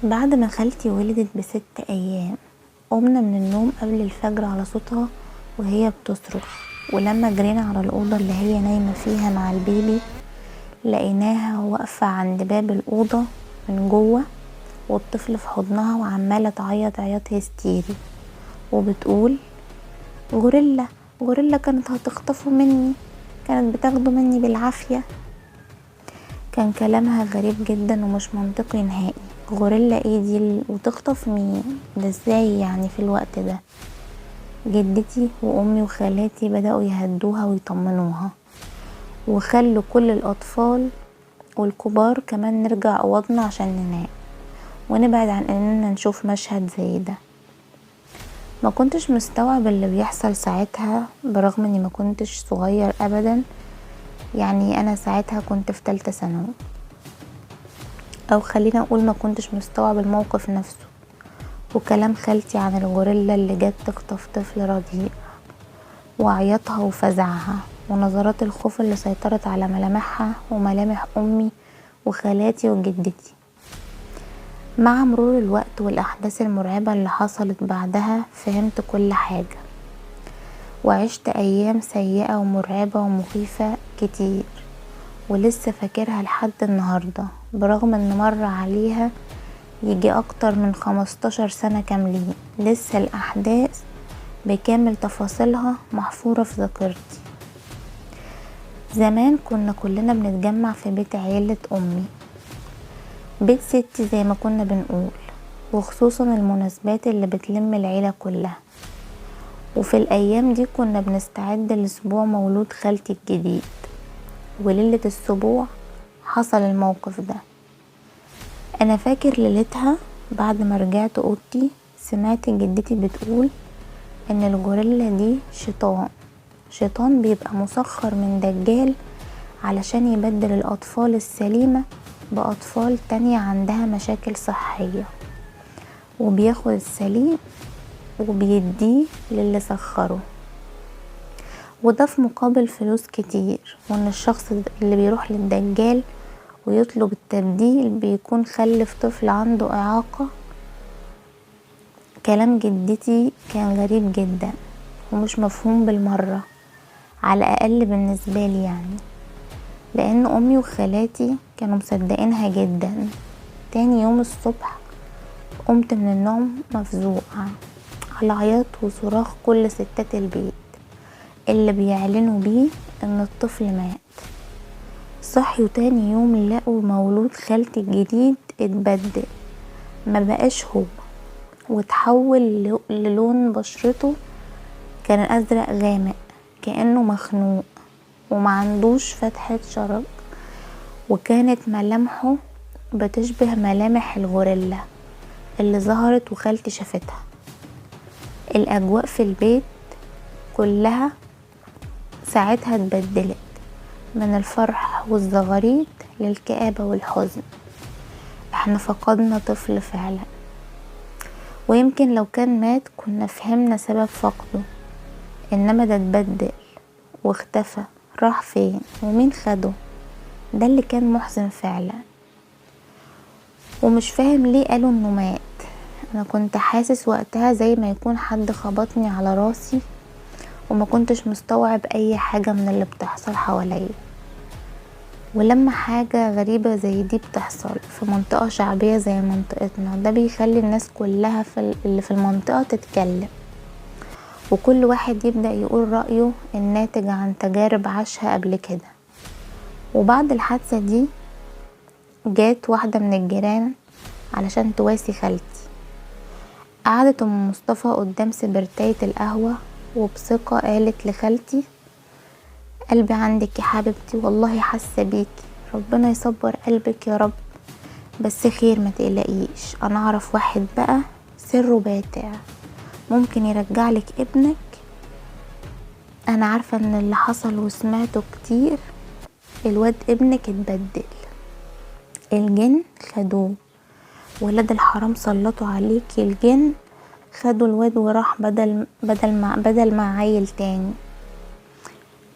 بعد ما خالتي ولدت ب6 أيام، قمنا من النوم قبل الفجر على صوتها وهي بتصرخ، ولما جرينا على الأوضة اللي هي نايمة فيها مع البيبي لقيناها واقفة عند باب الأوضة من جوه والطفل في حضنها وعمالة تعيط عياط هستيري وبتقول: غوريلا غوريلا كانت هتخطفه مني، كانت بتاخده مني بالعافية. كان كلامها غريب جدا ومش منطقي نهائي. غوريلا ايه دي وتخطف مين؟ ده ازاي يعني في الوقت ده؟ جدتي وامي وخالاتي بدأوا يهدوها ويطمنوها وخلوا كل الاطفال والكبار كمان نرجع اوضنا عشان ننام ونبعد عن اننا نشوف مشهد زي ده. ما كنتش مستوعب اللي بيحصل ساعتها برغم اني ما كنتش صغير ابدا، يعني انا ساعتها كنت في تالتة ثانوي، او خلينا اقول ما كنتش مستوعب الموقف نفسه. وكلام خالتي عن الغوريلا اللي جت تخطف طفل رضيع وعيطها وفزعها ونظرات الخوف اللي سيطرت على ملامحها وملامح امي وخالاتي وجدتي. مع مرور الوقت والاحداث المرعبة اللي حصلت بعدها فهمت كل حاجة وعشت ايام سيئة ومرعبة ومخيفة كتير ولسه فاكرها لحد النهاردة برغم ان مر عليها يجي اكتر من 15 سنة كاملين. لسه الاحداث بكامل تفاصيلها محفورة في ذاكرتي. زمان كنا كلنا بنتجمع في بيت عيلة امي، بيت ستي زي ما كنا بنقول، وخصوصا المناسبات اللي بتلم العيلة كلها. وفي الايام دي كنا بنستعد لاسبوع مولود خالتي الجديد، وليلة السبوع حصل الموقف ده. انا فاكر ليلتها بعد ما رجعت اوضتي سمعت جدتي بتقول ان الغوريلا دي شيطان بيبقى مسخر من دجال علشان يبدل الاطفال السليمة باطفال تانية عندها مشاكل صحية، وبياخد السليم وبيديه للي سخره، وده في مقابل فلوس كتير، وان الشخص اللي بيروح للدجال ويطلب التبديل بيكون خلف طفل عنده اعاقة. كلام جدتي كان غريب جدا ومش مفهوم بالمرة، على الاقل بالنسبة لي يعني، لان امي وخالاتي كانوا مصدقينها جدا. تاني يوم الصبح قمت من النوم مفزوعة على عياط وصراخ كل ستات البيت اللي بيعلنوا بيه ان الطفل مات. صحيوا تاني يوم لقوا مولود خالتي الجديد اتبدل، ما بقاش هو، وتحول للون بشرته كان ازرق غامق كأنه مخنوق وما عندوش فتحة شرج، وكانت ملامحه بتشبه ملامح الغوريلا اللي ظهرت وخالتي شافتها. الاجواء في البيت كلها ساعتها اتبدلت من الفرح والزغاريد للكآبة والحزن. احنا فقدنا طفل فعلا، ويمكن لو كان مات كنا فهمنا سبب فقده، انما ده اتبدل واختفى. راح فين ومين خده؟ ده اللي كان محزن فعلا. ومش فاهم ليه قالوا انه مات. انا كنت حاسس وقتها زي ما يكون حد خبطني على راسي وما كنتش مستوعب اي حاجة من اللي بتحصل حواليا. ولما حاجة غريبة زي دي بتحصل في منطقة شعبية زي منطقتنا، ده بيخلي الناس كلها اللي في المنطقة تتكلم، وكل واحد يبدأ يقول رأيه الناتج عن تجارب عاشها قبل كده. وبعد الحادثة دي جات واحدة من الجيران علشان تواسي خالتي. قعدت ام مصطفى قدام سبرتاية القهوة وبثقة قالت لخالتي: قلبي عندك يا حبيبتي، والله حاسة بيكي، ربنا يصبر قلبك يا رب، بس خير ما تقلقيش، انا اعرف واحد بقى سره باتع ممكن يرجعلك ابنك. انا عارفة ان اللي حصل وسمعته كتير، الواد ابنك اتبدل، الجن خدوه، ولاد الحرام سلطوا عليكي الجن، خدوا الواد وراح بدل ما عيل تاني.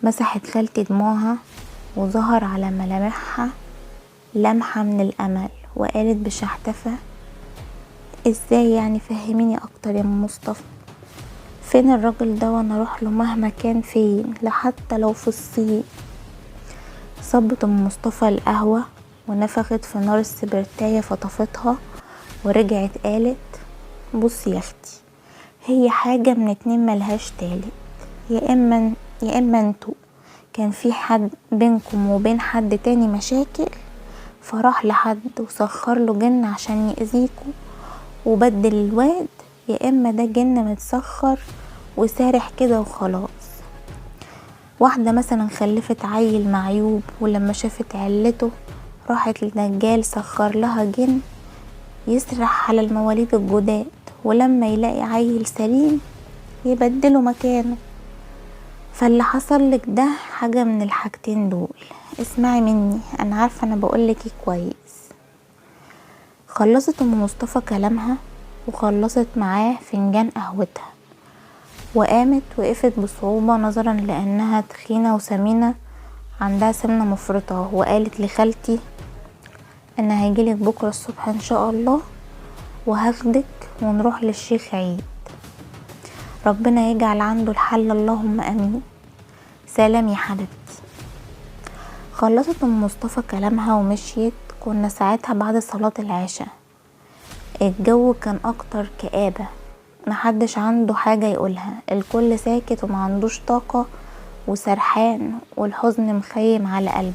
مسحت خالتي دموعها وظهر على ملامحها لمحة من الامل وقالت بشحتفة: ازاي يعني؟ فهميني اكتر يا ام مصطفى. فين الراجل ده وانا اروح له مهما كان فين، لحتى لو في الصين. صبت ام مصطفى القهوة ونفخت في نار السبرتاية فطفتها ورجعت قالت: بصي يا اختي، هي حاجة من اتنين ملهاش تالت. يا اما انتوا كان في حد بينكم وبين حد تاني مشاكل، فراح لحد وسخر له جن عشان يأذيكوا وبدل الواد، يا اما ده جن متسخر وسارح كده وخلاص. واحدة مثلا خلفت عيل معيوب، ولما شافت علته راحت لدجال سخر لها جن يسرح على المواليد الجداد، ولما يلاقي عيل سليم يبدله مكانه. فاللي حصلك ده حاجة من الحاجتين دول. اسمعي مني، انا عارفة انا بقولك كويس. خلصت ام مصطفى كلامها وخلصت معاه فنجان قهوتها، وقامت وقفت بصعوبة نظرا لانها تخينة وسمينة عندها سمنة مفرطة، وقالت لخالتي: انا هيجيلك بكرة الصبح ان شاء الله وهاخدك ونروح للشيخ عيد، ربنا يجعل عنده الحل، اللهم امين. سلام يا حبيبتي. خلصت ام مصطفى كلامها ومشيت. كنا ساعتها بعد صلاة العشاء، الجو كان اكتر كآبة، محدش عنده حاجة يقولها، الكل ساكت وما عندوش طاقة وسرحان، والحزن مخيم على قلبه.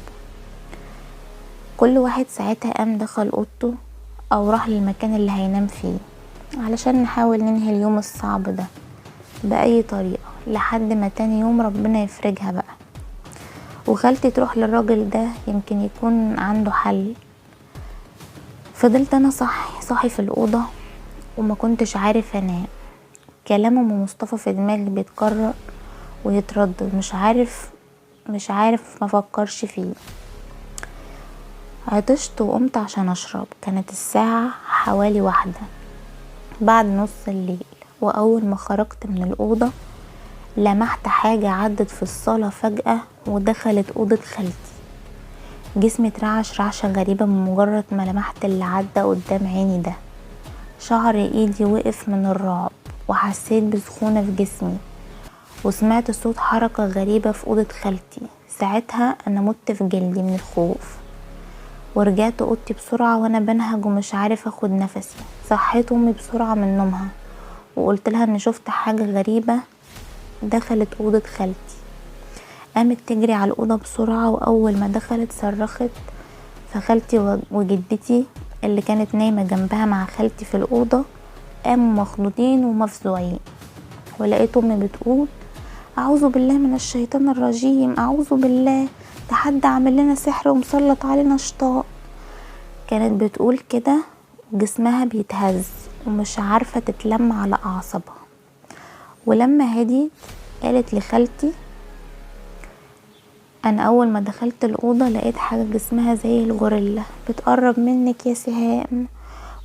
كل واحد ساعتها قام دخل اوضته او راح للمكان اللي هينام فيه علشان نحاول ننهي اليوم الصعب ده بأي طريقة لحد ما تاني يوم ربنا يفرجها بقى، وخالتي تروح للراجل ده يمكن يكون عنده حل. فضلت انا صاحي في الأوضة وما كنتش عارف انام. كلام ام مصطفى في دماغي بيتكرر ويتردد، مش عارف ما فكرش فيه. عطشت وقمت عشان اشرب. كانت الساعة حوالي 1 بعد نص الليل، واول ما خرجت من الأوضة لمحت حاجة عدت في الصالة فجأة ودخلت أوضة خالتي. جسمي اترعش رعشة غريبة بمجرد ما لمحت اللي عدى قدام عيني ده. شعر ايدي وقف من الرعب وحسيت بسخونة في جسمي، وسمعت صوت حركة غريبة في أوضة خالتي. ساعتها انا مت في جلدي من الخوف، ورجعت اوضتي بسرعة وانا بنهج ومش عارف اخد نفسي. صحيت امي بسرعة من نومها وقلت لها ان شفت حاجة غريبة دخلت اوضة خالتي. قامت تجري على الأوضة بسرعة، وأول ما دخلت صرخت. فخالتي وجدتي اللي كانت نايمة جنبها مع خالتي في الأوضة قاموا مخضوضين ومفزوعين، ولقيت أمي بتقول: أعوذ بالله من الشيطان الرجيم، أعوذ بالله، ده حد عامل لنا سحر ومسلط علينا شيطان. كانت بتقول كده وجسمها بيتهز ومش عارفة تتلم على أعصابها. ولما هديت قالت لخالتي: انا اول ما دخلت الاوضه لقيت حاجه جسمها زي الغوريلا بتقرب منك يا سهام،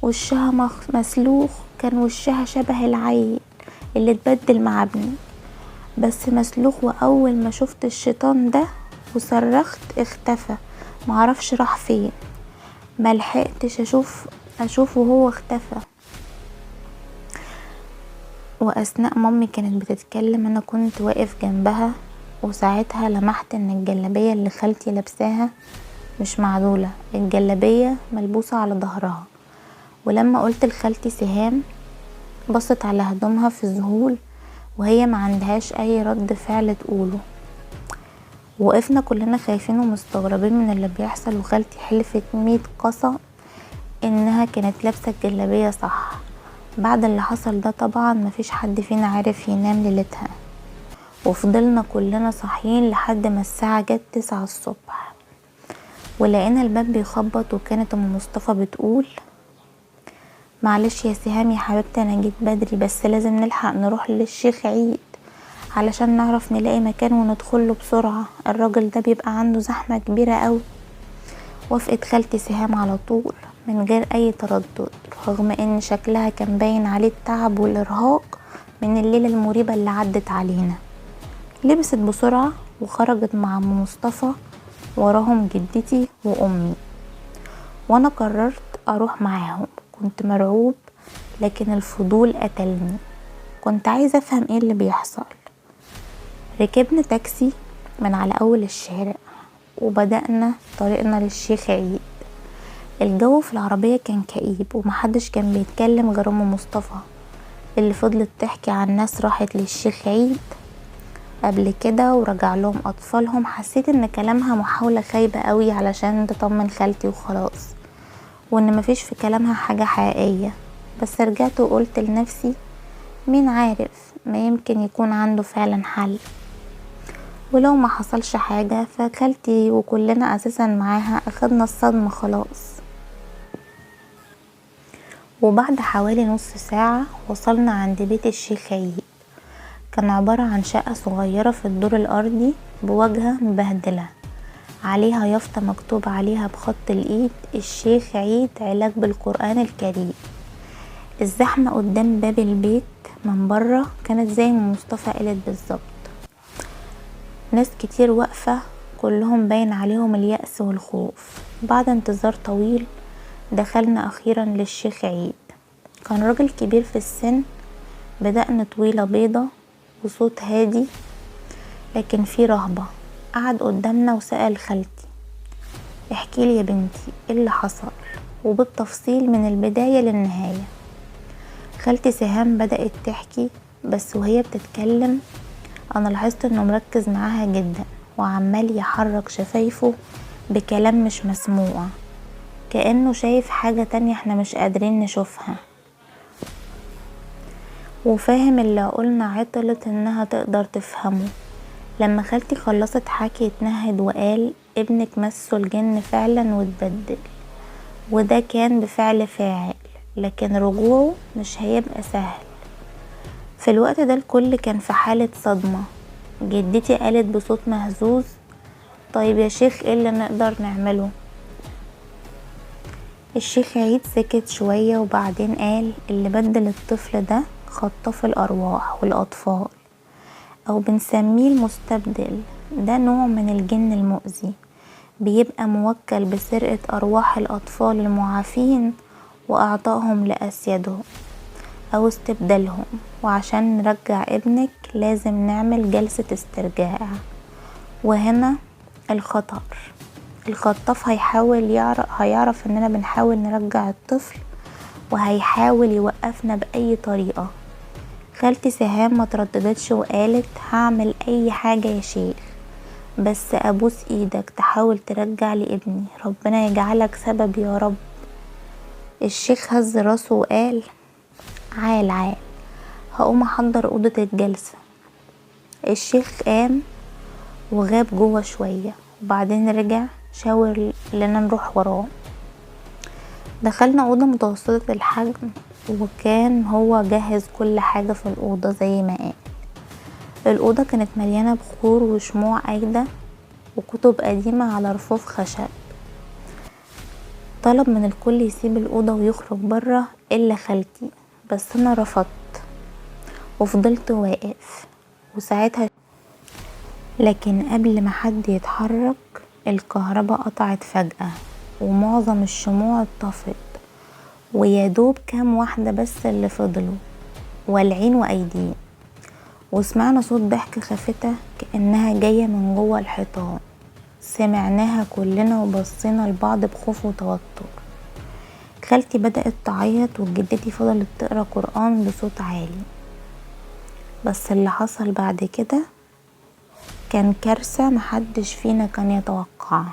وشها مسلوخ، كان وشها شبه العيل اللي اتبدل مع ابني بس مسلوخ. واول ما شفت الشيطان ده وصرخت اختفى، معرفش راح فين، ملحقتش اشوفه وهو اختفى. واثناء مامي كانت بتتكلم انا كنت واقف جنبها، وساعتها لمحت ان الجلابية اللي خالتي لابساها مش معدولة، الجلابية ملبوسة على ظهرها. ولما قلت لخالتي سهام بصت على هدومها في ذهول وهي ما عندهاش اي رد فعل تقوله. وقفنا كلنا خايفين ومستغربين من اللي بيحصل، وخالتي حلفت 100 قسم انها كانت لابسة الجلابية صح. بعد اللي حصل ده طبعا مفيش حد فينا عارف ينام ليلتها، وفضلنا كلنا صاحيين لحد ما الساعة جت 9 الصبح، ولقينا الباب بيخبط. وكانت ام مصطفى بتقول: معلش يا سهام يا حبيبتي انا جيت بدري، بس لازم نلحق نروح للشيخ عيد علشان نعرف نلاقي مكان وندخله بسرعة، الراجل ده بيبقى عنده زحمة كبيرة قوي. وافقت خالتي سهام على طول من غير اي تردد، رغم ان شكلها كان باين عليه التعب والارهاق من الليلة المريبة اللي عدت علينا. لبست بسرعة وخرجت مع ام مصطفى، وراهم جدتي وامي، وانا قررت اروح معاهم. كنت مرعوب، لكن الفضول قتلني. كنت عايزة افهم ايه اللي بيحصل. ركبنا تاكسي من على اول الشارع وبدأنا طريقنا للشيخ عيد. الجو في العربية كان كئيب ومحدش كان بيتكلم غير ام مصطفى اللي فضلت تحكي عن ناس راحت للشيخ عيد قبل كده ورجع لهم اطفالهم. حسيت ان كلامها محاولة خايبة قوي علشان تطمن خالتي وخلاص، وان مفيش في كلامها حاجة حقيقية. بس رجعت وقلت لنفسي مين عارف، ما يمكن يكون عنده فعلا حل. ولو ما حصلش حاجة فخالتي وكلنا اساسا معاها اخدنا الصدمة خلاص. وبعد حوالي نص ساعة وصلنا عند بيت الشيخ عيد. كان عبارة عن شقة صغيرة في الدور الأرضي بواجهة مبهدلة، عليها يافطة مكتوب عليها بخط الإيد الشيخ عيد علاج بالقرآن الكريم. الزحمة قدام باب البيت من بره كانت زي ما مصطفى قالت بالظبط، ناس كتير واقفة كلهم باين عليهم اليأس والخوف. بعد انتظار طويل دخلنا أخيرا للشيخ عيد. كان راجل كبير في السن بدقن طويلة بيضة وصوت هادي لكن فيه رهبة. قعد قدامنا وسأل خالتي احكيلي يا بنتي ايه اللي حصل وبالتفصيل من البداية للنهاية. خالتي سهام بدأت تحكي، بس وهي بتتكلم انا لاحظت انه مركز معاها جدا وعمال يحرك شفايفه بكلام مش مسموع، كأنه شايف حاجة تانية احنا مش قادرين نشوفها، وفاهم اللي قلنا عطلت انها تقدر تفهمه. لما خالتي خلصت حكي اتنهد وقال ابنك مسه الجن فعلا واتبدل، وده كان بفعل فاعل، لكن رجوعه مش هيبقى سهل. في الوقت ده الكل كان في حالة صدمة. جدتي قالت بصوت مهزوز طيب يا شيخ ايه اللي نقدر نعمله؟ الشيخ عيد سكت شوية وبعدين قال اللي بدل الطفل ده خطاف الأرواح والأطفال، أو بنسميه المستبدل. ده نوع من الجن المؤذي بيبقى موكل بسرقة أرواح الأطفال المعافين وإعطائهم لأسيادهم أو استبدالهم. وعشان نرجع ابنك لازم نعمل جلسة استرجاع. وهنا الخطر، الخطاف هيعرف اننا بنحاول نرجع الطفل وهيحاول يوقفنا بأي طريقة. خالتي سهام ما ترددتش وقالت هعمل اي حاجة يا شيخ، بس ابوس ايدك تحاول ترجع لي ابني، ربنا يجعلك سبب يا رب. الشيخ هز راسه وقال عال هقوم احضر اوضة الجلسة. الشيخ قام وغاب جوه شوية وبعدين رجع شاور لنا نروح وراه. دخلنا اوضة متوسطة الحجم وكان هو جهز كل حاجة في الأوضة زي ما قال. الأوضة كانت مليانة بخور وشموع قايدة وكتب قديمة على رفوف خشب. طلب من الكل يسيب الأوضة ويخرج برا إلا خالتي، بس أنا رفضت وفضلت واقف. وساعتها لكن قبل ما حد يتحرك الكهرباء قطعت فجأة ومعظم الشموع اتطفت ويادوب كام واحدة بس اللي فضلوا والعين وايدين. وسمعنا صوت ضحك خافتة كأنها جاية من جوه الحيطان. سمعناها كلنا وبصينا لبعض بخوف وتوتر. خالتي بدأت تعيط وجدتي فضلت تقرأ قرآن بصوت عالي. بس اللي حصل بعد كده كان كارثة محدش فينا كان يتوقعها.